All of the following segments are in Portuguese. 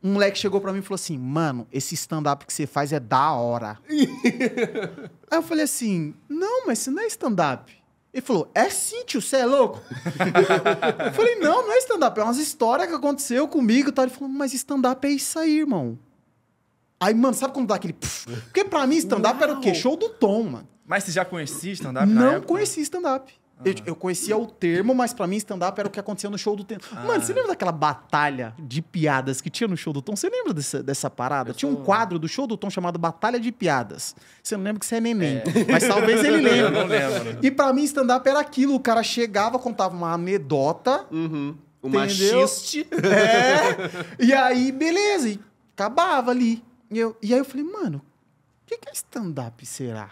Um moleque chegou pra mim e falou assim, mano, esse stand-up que você faz é da hora. Aí eu falei assim, não, mas isso não é stand-up. Ele falou, é sim, tio, você é louco? Eu falei, não, não é stand-up, é umas histórias que aconteceu comigo e tal. Ele falou, mas stand-up é isso aí, irmão. Aí, mano, sabe quando dá aquele... Porque pra mim, stand-up era o quê? Show do Tom, mano. Mas você já conhecia stand-up na Não época? conhecia stand-up. Eu conhecia o termo, mas pra mim stand-up era o que acontecia no show do Tom. Mano, você lembra daquela batalha de piadas que tinha no show do Tom? Você lembra dessa parada? Tinha um quadro do show do Tom chamado Batalha de Piadas. Você não lembra que você é neném, mas talvez ele lembre. Eu não lembro. E pra mim stand-up era aquilo. O cara chegava, contava uma anedota. O Entendeu? machiste. E aí, beleza. E acabava ali. E aí eu falei, mano, o que é stand-up, será?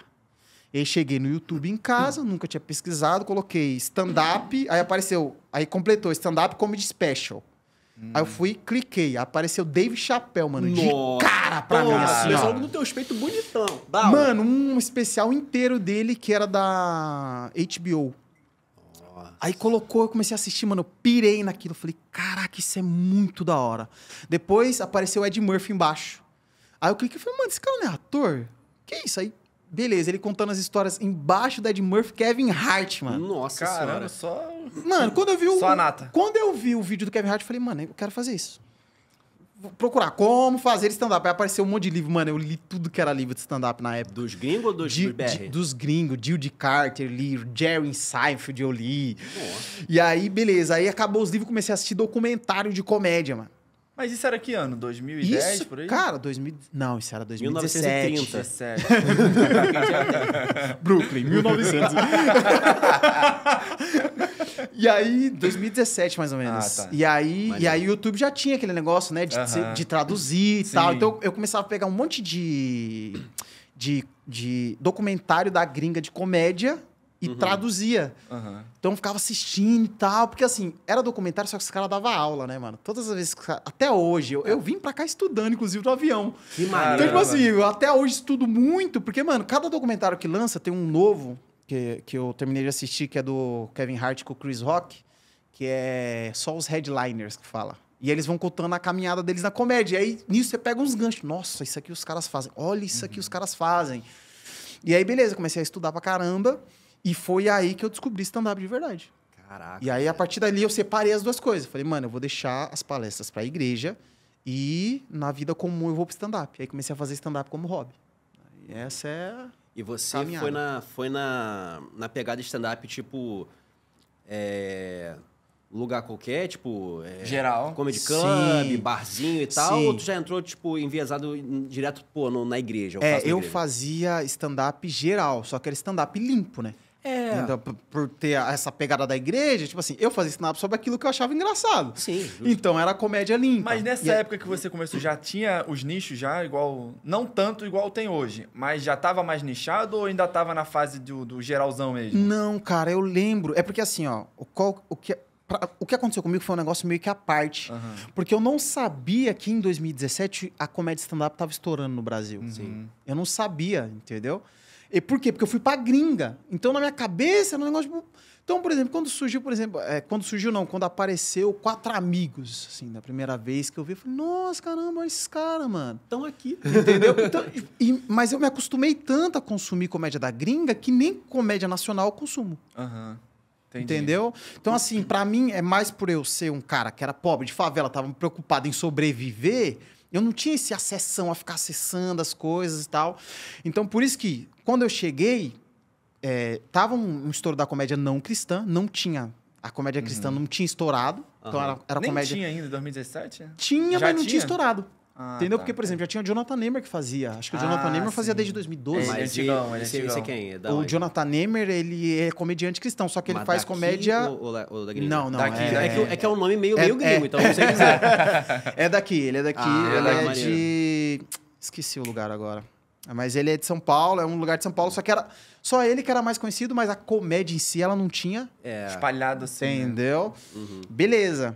E aí cheguei no YouTube em casa, nunca tinha pesquisado, coloquei stand-up, aí apareceu, aí completou stand-up comedy special. Aí eu fui, cliquei, apareceu Dave Chappelle, mano, de cara pra mim, assim, Mas ó. logo no teu peito bonitão. Mano, um especial inteiro dele que era da HBO. Aí colocou, eu comecei a assistir, mano, eu pirei naquilo, falei, caraca, isso é muito da hora. Depois apareceu o Ed Murphy embaixo. Aí eu cliquei e falei, mano, esse cara não é ator? Que isso? Aí, beleza, ele contando as histórias embaixo do Ed Murphy, Kevin Hart, mano. Nossa Caramba, senhora. só... Mano, quando eu vi Só a nata. Quando eu vi o vídeo do Kevin Hart, eu falei, mano, eu quero fazer isso. Vou procurar como fazer stand-up. Aí apareceu um monte de livro, mano, eu li tudo que era livro de stand-up na época. Dos gringos ou dos BR? Dos gringos, Jill de Carter, li, Jerry Seinfeld eu li. Nossa. E aí, beleza, aí acabou os livros, comecei a assistir documentário de comédia, mano. Mas isso era que ano? 2010, Isso, por aí? cara, não, isso era 2017. 1930. 17. Brooklyn, 1900. E aí, 2017, mais ou menos. Ah, tá. E aí o YouTube já tinha aquele negócio, né? De traduzir e Sim. tal. Então, eu começava a pegar um monte de documentário da gringa de comédia e traduzia. Aham. Então, eu ficava assistindo e tal. Porque, assim, era documentário, só que os caras davam aula, né, mano? Todas as vezes... Até hoje. Eu vim pra cá estudando, inclusive, no avião. Que Então, maneiro. tipo assim, eu até hoje estudo muito. Porque, mano, cada documentário que lança tem um novo... Que eu terminei de assistir, que é do Kevin Hart com o Chris Rock, que é só os headliners que fala. E eles vão contando a caminhada deles na comédia. E aí, nisso, você pega uns ganchos. Nossa, isso aqui os caras fazem. Olha isso aqui os caras fazem. E aí, beleza, comecei a estudar pra caramba. E foi aí que eu descobri stand-up de verdade. Caraca. E aí, a partir dali, eu separei as duas coisas. Falei, mano, eu vou deixar as palestras pra igreja e na vida comum eu vou pro stand-up. E aí, comecei a fazer stand-up como hobby. E essa é... E você caminhada. foi na pegada stand-up, tipo... lugar qualquer, tipo... Geral. Comedy Club, Sim. barzinho e tal? Sim. Ou tu já entrou, tipo, enviesado direto, pô, na igreja? Eu fazia stand-up geral, só que era stand-up limpo, né? Então, por ter essa pegada da igreja, tipo assim, eu fazia stand-up sobre aquilo que eu achava engraçado. Sim, justo. Então, era comédia limpa. Mas nessa E aí- época que você começou, já tinha os nichos já igual... Não tanto igual tem hoje, mas já tava mais nichado ou ainda tava na fase do geralzão mesmo? Não, cara, eu lembro. É porque assim, ó, o que aconteceu comigo foi um negócio meio que à parte. Aham. Porque eu não sabia que em 2017 a comédia stand-up tava estourando no Brasil. Sim. Eu não sabia, entendeu? E por quê? Porque eu fui pra gringa. Então, na minha cabeça, era um negócio... Tipo... Então, por exemplo, quando apareceu Quatro Amigos, assim, da primeira vez que eu vi, eu falei, nossa, caramba, olha esses caras, mano. Estão aqui. Entendeu? Então, mas eu me acostumei tanto a consumir comédia da gringa que nem comédia nacional eu consumo. Aham. Entendi. Entendeu? Então, assim, pra mim, é mais por eu ser um cara que era pobre, de favela, tava preocupado em sobreviver, eu não tinha esse acessão a ficar acessando as coisas e tal. Então, por isso que, quando eu cheguei, tava um estouro da comédia não cristã, não tinha... A comédia cristã não tinha estourado. Então, era Nem comédia... tinha ainda em 2017? Tinha, Já mas não tinha tinha? estourado. Ah, Entendeu? tá. Porque, por exemplo, já tinha o Jonathan Neymer que fazia. Acho que o Ah, Jonathan Neymer fazia sim. desde 2012. Ele é Mas antigão, ele é esse antigão. quem é? Da O onde? Jonathan Neymer, ele é comediante cristão, só que ele Mas faz daqui comédia... ou da gringa? Não, não. Daqui, É que é um nome meio É- gringo, então não sei dizer. É daqui, ele é daqui. Ah, ele é maneiro. de... Esqueci o lugar agora. Mas ele é de São Paulo, é um lugar de São Paulo, só que era... Só ele que era mais conhecido, mas a comédia em si, ela não tinha. Espalhado assim. né? Entendeu? Beleza.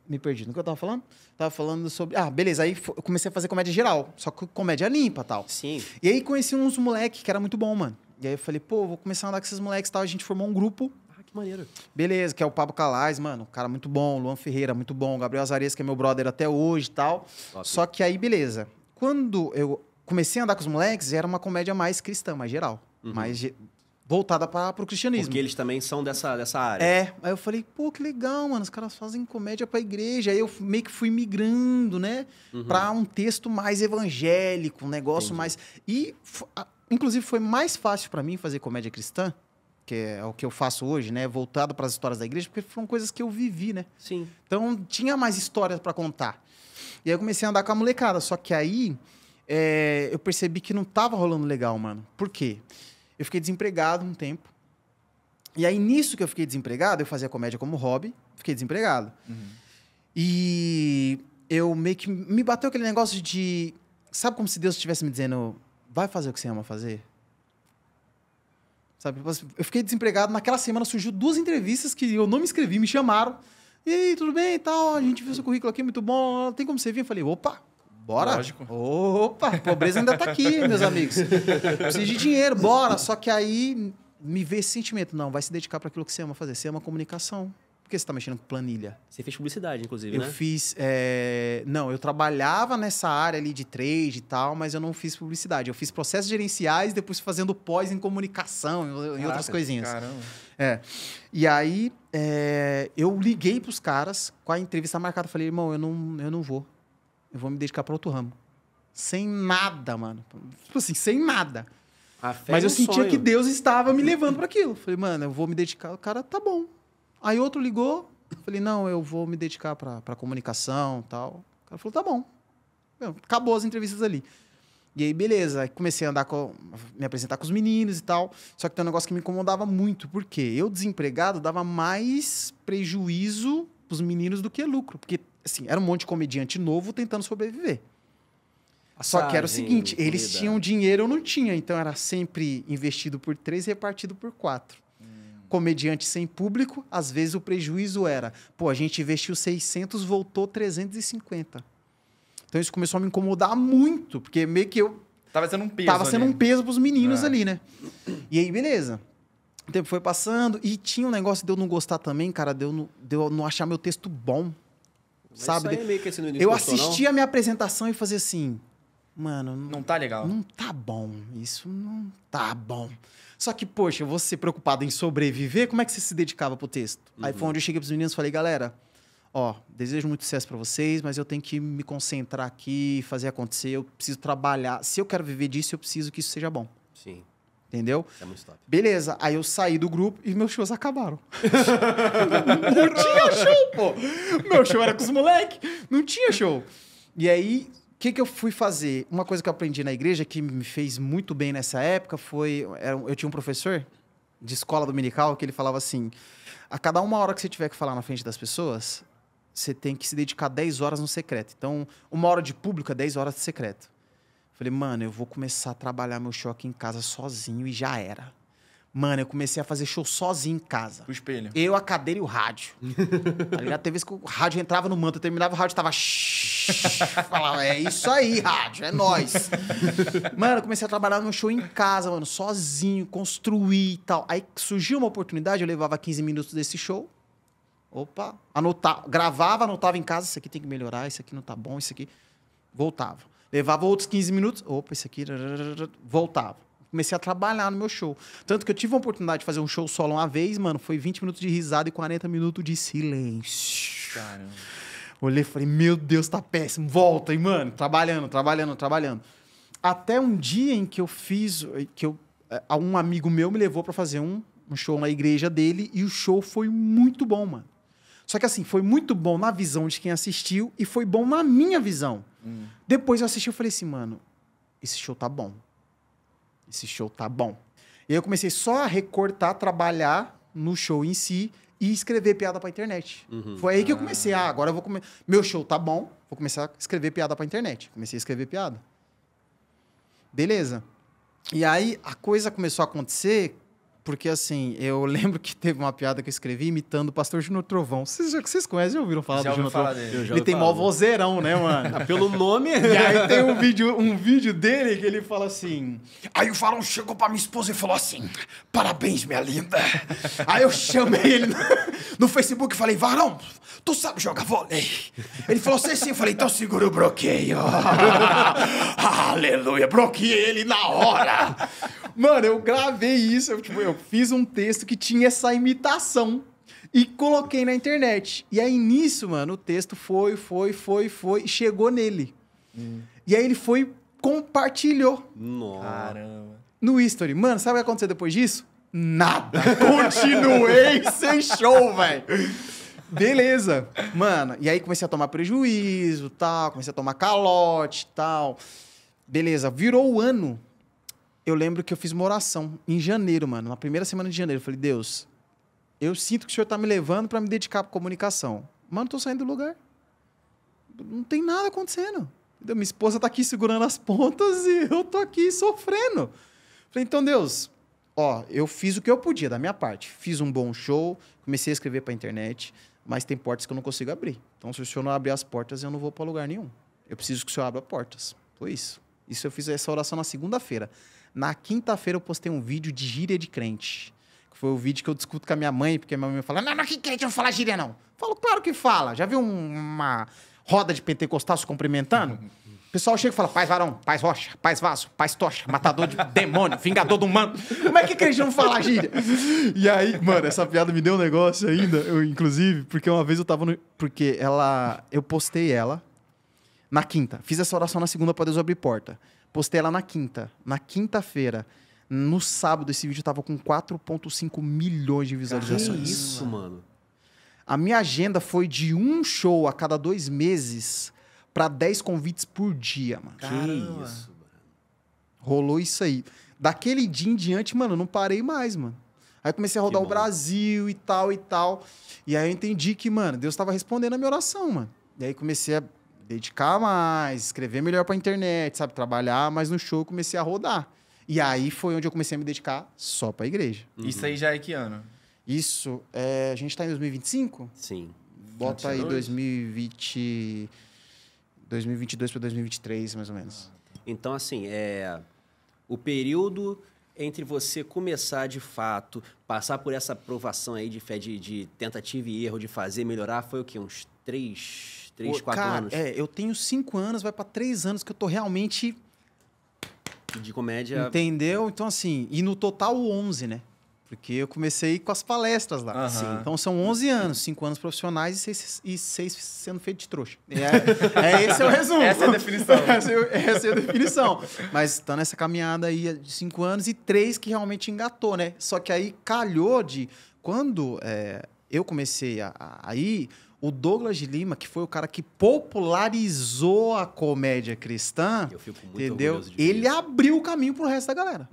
Me perdi no que eu tava falando. Tava falando sobre... beleza. Aí eu comecei a fazer comédia geral. Só que comédia limpa e tal. Sim. E aí conheci uns moleques que era muito bom, mano. E aí eu falei, pô, vou começar a andar com esses moleques e tal. A gente formou um grupo. Ah, que Maneiro. Beleza, que é o Pablo Calais, mano, cara muito bom, Luan Ferreira, muito bom, Gabriel Azarias, que é meu brother até hoje e tal. Top. Só que aí, beleza. Quando eu comecei a andar com os moleques, era uma comédia mais cristã, mais geral. Voltada pro cristianismo. Porque eles também são dessa área. É, aí eu falei, pô, que legal, mano, os caras fazem comédia pra igreja. Aí eu meio que fui migrando, né, pra um texto mais evangélico, um negócio mais... E, inclusive, foi mais fácil pra mim fazer comédia cristã, que é o que eu faço hoje, né, voltado pras histórias da igreja, porque foram coisas que eu vivi, né. Sim. Então, tinha mais histórias pra contar. E aí eu comecei a andar com a molecada, só que aí eu percebi que não tava rolando legal, mano. Por quê? Eu fiquei desempregado um tempo. E aí, nisso que eu fiquei desempregado, eu fazia comédia como hobby, fiquei desempregado. E eu meio que... Me bateu aquele negócio de... Sabe como se Deus estivesse me dizendo, vai fazer o que você ama fazer? Sabe? Eu fiquei desempregado. Naquela semana surgiu 2 entrevistas que eu não me inscrevi, me chamaram. E aí, tudo bem e tal? A gente viu seu currículo aqui, muito bom. Tem como você vir? Eu falei, opa, bora. Lógico. Opa, a pobreza ainda tá aqui, meus amigos. Preciso de dinheiro, bora. Só que aí me veio esse sentimento. Não, vai se dedicar para aquilo que você ama fazer. Você ama comunicação. Por que você tá mexendo com planilha? Você fez publicidade, inclusive, Eu né? fiz... Não, eu trabalhava nessa área ali de trade e tal, mas eu não fiz publicidade. Eu fiz processos gerenciais, depois fazendo pós em comunicação, em outras coisinhas. Caramba. E aí, eu liguei pros caras com a entrevista marcada. Falei, irmão, eu não vou. Eu vou me dedicar para outro ramo. Sem nada, mano. Tipo assim, sem nada. A fé Mas é eu um sentia sonho. que Deus estava me levando para aquilo. Falei, mano, eu vou me dedicar. O cara, tá bom. Aí outro ligou. Falei, não, eu vou me dedicar para comunicação e tal. O cara falou, tá bom. Acabou as entrevistas ali. E aí, beleza. Aí comecei a me apresentar com os meninos e tal. Só que tem um negócio que me incomodava muito. Por quê? Eu, desempregado, dava mais prejuízo pros meninos do que lucro. Porque, assim, era um monte de comediante novo tentando sobreviver. Só que era o seguinte, eles tinham dinheiro, eu não tinha. Então, era sempre investido por 3 e repartido por 4. Comediante sem público, às vezes o prejuízo era... Pô, a gente investiu 600, voltou 350. Então, isso começou a me incomodar muito. Porque meio que eu... Tava sendo um peso Tava sendo ali. um peso pros meninos ali, né? E aí, beleza. O tempo foi passando. E tinha um negócio de eu não gostar também, cara. De eu não achar meu texto bom. Mas sabe? Isso aí é meio que assim, no início Eu gostou, assistia a minha apresentação e fazia assim... Mano, Não tá legal. não tá bom. Isso não tá bom. Só que, poxa, você preocupado em sobreviver, como é que você se dedicava pro texto? Aí foi onde eu cheguei pros meninos e falei, galera, ó, desejo muito sucesso pra vocês, mas eu tenho que me concentrar aqui, fazer acontecer, eu preciso trabalhar. Se eu quero viver disso, eu preciso que isso seja bom. Sim, Entendeu? isso é muito top. Beleza, aí eu saí do grupo e meus shows acabaram. Não tinha show, pô! Meu show era com os moleques, não tinha show. E aí, o que eu fui fazer? Uma coisa que eu aprendi na igreja que me fez muito bem nessa época foi... Eu tinha um professor de escola dominical que ele falava assim, a cada 1 hora que você tiver que falar na frente das pessoas, você tem que se dedicar 10 horas no secreto. Então, 1 hora de público é 10 horas de secreto. Falei, mano, eu vou começar a trabalhar meu show aqui em casa sozinho e já era. Mano, eu comecei a fazer show sozinho em casa. O espelho. Eu, a cadeira e o rádio. Tá ligado? Teve vezes que o rádio entrava no manto, eu terminava o rádio, tava... Falava, é isso aí, rádio, é nóis. Mano, eu comecei a trabalhar no show em casa, mano, sozinho, construir e tal. Aí surgiu uma oportunidade, eu levava 15 minutos desse show. Opa, gravava, anotava em casa, isso aqui tem que melhorar, isso aqui não tá bom, isso aqui... Voltava. Levava outros 15 minutos, opa, isso aqui... Voltava. Comecei a trabalhar no meu show. Tanto que eu tive a oportunidade de fazer um show solo uma vez, mano, foi 20 minutos de risada e 40 minutos de silêncio. Caramba. Olhei e falei, meu Deus, tá péssimo. Volta, e, mano, trabalhando. Até um dia em que eu fiz... um amigo meu me levou pra fazer um show na igreja dele e o show foi muito bom, mano. Só que assim, foi muito bom na visão de quem assistiu e foi bom na minha visão. Depois eu assisti e falei assim, mano, esse show tá bom. Esse show tá bom. E aí eu comecei só a recortar, trabalhar no show em si e escrever piada pra internet. Foi aí que eu comecei. Agora eu vou comer. Meu show tá bom, vou começar a escrever piada pra internet. Comecei a escrever piada. Beleza. E aí a coisa começou a acontecer Porque, assim, eu lembro que teve uma piada que eu escrevi imitando o Pastor Júnior Trovão. Vocês conhecem, já ouviram falar Já do ouviu Júnior falar Trovão? dele. Ele tem mó vozeirão, né, mano? Pelo nome... E aí tem um vídeo dele que ele fala assim... Aí o Varão chegou pra minha esposa e falou assim... Parabéns, minha linda. Aí eu chamei ele no Facebook e falei... Varão, tu sabe jogar vôlei? Ele falou assim, sim. Eu falei, então segura o bloqueio. Aleluia, bloqueei ele na hora. Mano, eu gravei isso. Eu fiz um texto que tinha essa imitação. E coloquei na internet. E aí, nisso, mano, o texto foi, e chegou nele. E aí ele foi, compartilhou. Nossa. Caramba. No history. Mano, sabe o que aconteceu depois disso? Nada. Continuei sem show, velho. Beleza. Mano, e aí comecei a tomar prejuízo, tal. Comecei a tomar calote, tal. Beleza. Virou o ano. Eu lembro que eu fiz uma oração em janeiro, mano. Na primeira semana de janeiro. Eu falei, Deus... Eu sinto que o senhor tá me levando para me dedicar à comunicação. Mano, tô saindo do lugar. Não tem nada acontecendo. Entendeu? Minha esposa tá aqui segurando as pontas e eu tô aqui sofrendo. Falei, então, Deus, ó, eu fiz o que eu podia da minha parte. Fiz um bom show, comecei a escrever pra internet, mas tem portas que eu não consigo abrir. Então, se o senhor não abrir as portas, eu não vou para lugar nenhum. Eu preciso que o senhor abra portas. Foi isso. Isso eu fiz essa oração na segunda-feira. Na quinta-feira eu postei um vídeo de gíria de crente. Foi o vídeo que eu discuto com a minha mãe, porque a minha mãe fala, não, que crente não fala gíria, não. Eu falo, claro que fala. Já viu uma roda de pentecostal se cumprimentando? O pessoal chega e fala, paz varão, paz rocha, paz vaso, paz tocha, matador de demônio, vingador do humano. Como é que crente não fala gíria? E aí, mano, essa piada me deu um negócio ainda, inclusive, porque uma vez eu tava no... Porque eu postei ela na quinta. Fiz essa oração na segunda pra Deus abrir porta. Postei ela na quinta. Na quinta-feira... No sábado, esse vídeo tava com 4,5 milhões de visualizações. Que isso, mano? A minha agenda foi de um show a cada 2 meses pra 10 convites por dia, mano. Que isso, mano? Rolou isso aí. Daquele dia em diante, mano, eu não parei mais, mano. Aí eu comecei a rodar o Brasil e tal e tal. E aí eu entendi que, mano, Deus tava respondendo a minha oração, mano. E aí comecei a dedicar mais, escrever melhor pra internet, sabe? Trabalhar mais no show, comecei a rodar. E aí foi onde eu comecei a me dedicar só pra igreja. Isso aí já é que ano? Isso, a gente tá em 2025? Sim. Bota aí 2020... 2022 para 2023, mais ou menos. Então, assim, o período entre você começar de fato, passar por essa aprovação aí de fé, de tentativa e erro, de fazer, melhorar, foi o quê? Uns 3, 4 anos? Eu tenho 5 anos, vai para 3 anos que eu tô realmente... De comédia... Entendeu? Então, assim, e no total 11, né? Porque eu comecei com as palestras lá. Sim. Então, são 11 anos, 5 anos profissionais e 6 sendo feito de trouxa. Esse é o resumo. Essa é a definição. Essa é a definição. Mas tá nessa caminhada aí de 5 anos e 3 que realmente engatou, né? Só que aí calhou de... Quando eu comecei a ir... O Douglas de Lima, que foi o cara que popularizou a comédia cristã, eu fico muito entendeu? orgulhoso de ver Ele isso. abriu o caminho pro resto da galera.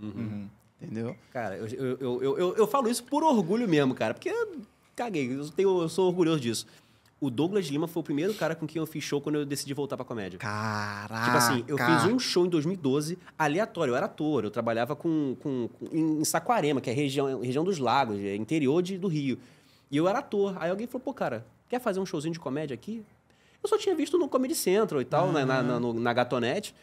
Entendeu? Cara, eu falo isso por orgulho mesmo, cara. Porque eu caguei, eu sou orgulhoso disso. O Douglas de Lima foi o primeiro cara com quem eu fiz show quando eu decidi voltar pra comédia. Caraca! Tipo assim, eu fiz um show em 2012, aleatório. Eu era ator, eu trabalhava em Saquarema, que é região dos lagos, interior do Rio. E eu era ator. Aí alguém falou, pô, cara, quer fazer um showzinho de comédia aqui? Eu só tinha visto no Comedy Central e tal, na Gatonete.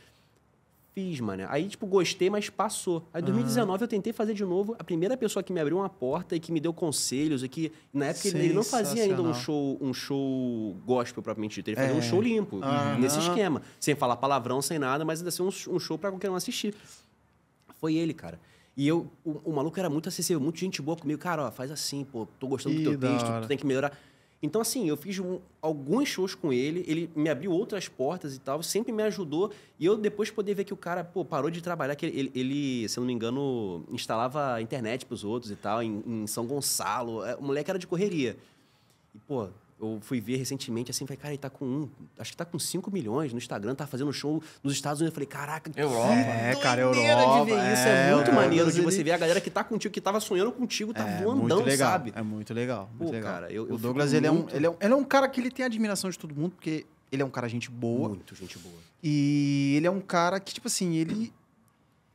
Fiz, mano. Aí, tipo, gostei, mas passou. Aí, em 2019, eu tentei fazer de novo. A primeira pessoa que me abriu uma porta e que me deu conselhos, e que, na época, ele não fazia ainda um show gospel, propriamente dito. Ele fazia um show limpo, nesse esquema. Sem falar palavrão, sem nada, mas ia ser um show pra qualquer um assistir. Foi ele, cara. E o maluco era muito acessível, muito gente boa comigo. Cara, ó, faz assim, pô, tô gostando do teu texto, tu tem que melhorar. Então, assim, eu fiz alguns shows com ele me abriu outras portas e tal, sempre me ajudou. E eu depois poder ver que o cara, pô, parou de trabalhar, que ele, se eu não me engano, instalava internet pros outros e tal, em São Gonçalo. O moleque era de correria. E, pô, eu fui ver recentemente, assim, falei, cara, ele tá acho que tá com 5 milhões no Instagram, tá fazendo show nos Estados Unidos. Eu falei, caraca, Europa. Cara, Europa. De ver isso. É muito maneiro de você ver a galera que tá contigo, que tava sonhando contigo, tá voandão, sabe? É muito legal. Pô, cara, o Douglas, ele é um cara que ele tem admiração de todo mundo, porque ele é um cara gente boa. Muito gente boa. E ele é um cara que, tipo assim,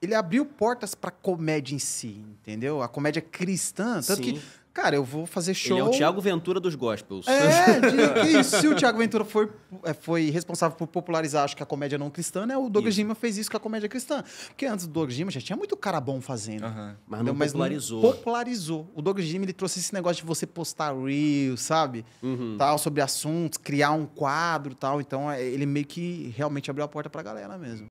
ele abriu portas pra comédia em si, entendeu? A comédia cristã. Tanto Sim. que, cara, eu vou fazer show... Ele é o Thiago Ventura dos gospels. Que isso, se o Thiago Ventura foi responsável por popularizar, acho que a comédia não cristã, né? O Douglas Lima fez isso com a comédia cristã. Porque antes do Douglas Lima já tinha muito cara bom fazendo. Aham. Mas não popularizou. Popularizou. O Douglas Lima, ele trouxe esse negócio de você postar reels, sabe? Tal, sobre assuntos, criar um quadro e tal. Então, ele meio que realmente abriu a porta pra galera mesmo.